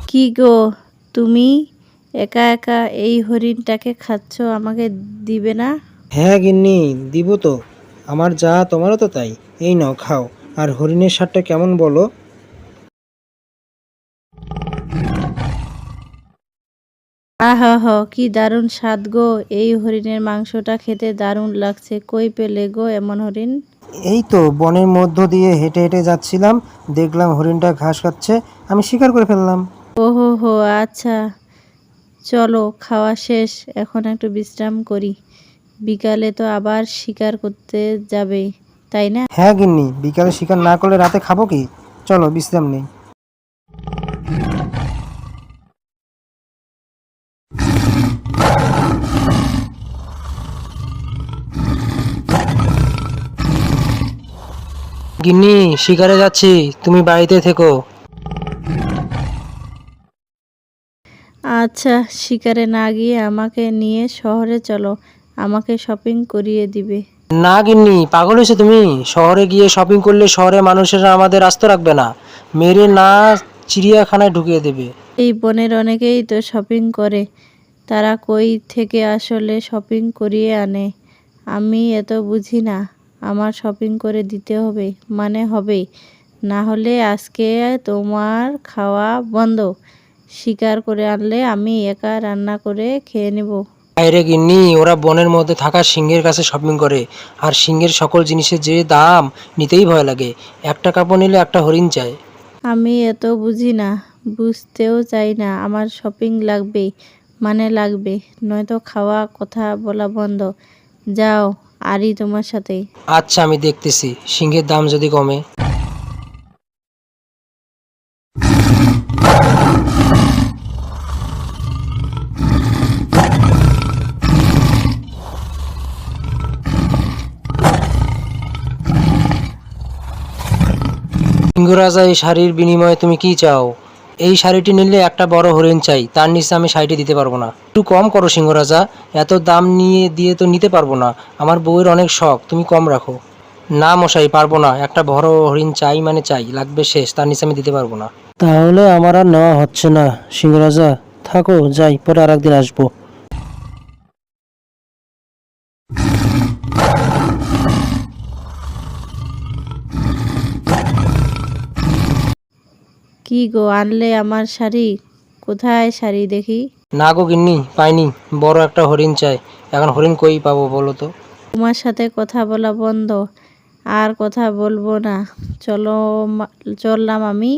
কি গো, তুমি একা একা এই হরিণটাকে খাচ্ছ, আমাকে দিবে না? হ্যাঁ গিন্নি, দিব তো। আমার যা তোমারও তো তাই। এই নাও খাও। আর হরিণের স্বাদটা কেমন বলো? আহা হ, কি দারুণ স্বাদ গো। এই হরিণের মাংসটা খেতে দারুণ লাগছে। কই পেলে গো এমন হরিণ? এই তো বনের মধ্য দিয়ে হেঁটে হেঁটে যাচ্ছিলাম, দেখলাম হরিণটা ঘাস খাচ্ছে, আমি শিকার করে ফেললাম। ওহো হো, আচ্ছা। চলো, খাওয়া শেষ, এখন একটু বিশ্রাম করি। বিকালে তো আবার শিকার করতে যাবে, তাই না? হ্যাঁ গিন্নি, বিকালে শিকার না করলে রাতে খাবো কি? চলো বিশ্রাম নেই। গিন্নি, শিকারে যাচ্ছি, তুমি বাড়িতে থেকো। আচ্ছা, শিকারে না গিয়ে আমাকে নিয়ে শহরে চলো, আমাকে শপিং করিয়ে দিবে। না গিন্নি, পাগল হয়েছে তুমি? শহরে গিয়ে শপিং করলে শহরে মানুষেরা আমাদের আস্ত রাখবে না, মেরে না চিড়িয়াখানায় ঢুকিয়ে দেবে। এই বনের অনেকেই তো শপিং করে, তারা কই থেকে আসলে শপিং করিয়ে আনে? আমি এত বুঝি না। আমার শপিং করে দিতে হবে, মানে হবে, না হলে আজকে তোমার খাওয়া বন্ধ। শিকার করে আনলে আমি একা রান্না করে খেয়ে নেব। বাইরে গিন্নি, ওরা বনের মধ্যে থাকা সিংহের কাছে শপিং করে, আর সিংহের সকল জিনিসের যে দাম, নিতেই ভয় লাগে। একটা কাপড় নিলে একটা হরিণ চাই। আমি এত বুঝি না, বুঝতেও চাই না। আমার শপিং লাগবে, মানে লাগবে, নয়তো খাওয়া কথা বলা বন্ধ। যাও, আরই তোমার সাথে। আচ্ছা, আমি দেখতেছি সিংহের দাম যদি কমে। সিংহ রাজা, এই শাড়ির বিনিময়ে তুমি কি চাও? এই শাড়িটি নিলে একটা বড় হরিণ চাই, তার নিচে আমি শাড়িটি দিতে পারবো না। একটু কম করো সিংহ রাজা, এত দাম নিয়ে দিয়ে তো নিতে পারবো না। আমার বউয়ের অনেক শখ, তুমি কম রাখো। না মশাই, পারবো না। একটা বড় হরিণ চাই মানে চাই, লাগবে শেষ, তার নিচে আমি দিতে পারবো না। তাহলে আমার আর নেওয়া হচ্ছে না সিংহ রাজা, থাকো, যাই, পরে আর একদিন আসবো। কি গো, আনলে আমার শাড়ি? কোথায় শাড়ি দেখি? না গো গিন্নি, পাইনি। বড় একটা হরিণ চাই, এখন হরিণ কই পাবো বলো তো? তোমার সাথে কথা বলা বন্ধ, আর কথা বলবো না। চলো, চললাম আমি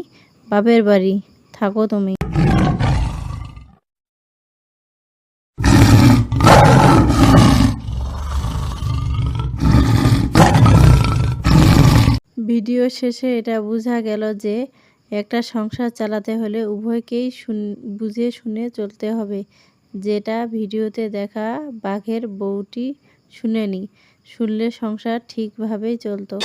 বাপের বাড়ি, থাকো তুমি। ভিডিও শেষে এটা বোঝা গেল যে একটা সংসার চালাতে হলে উভয়কেই বুঝে শুনে চলতে হবে। যেটা ভিডিওতে দেখা বাঘের বউটি শুনেনি, শুনলে সংসার ঠিকভাবেই চলতো।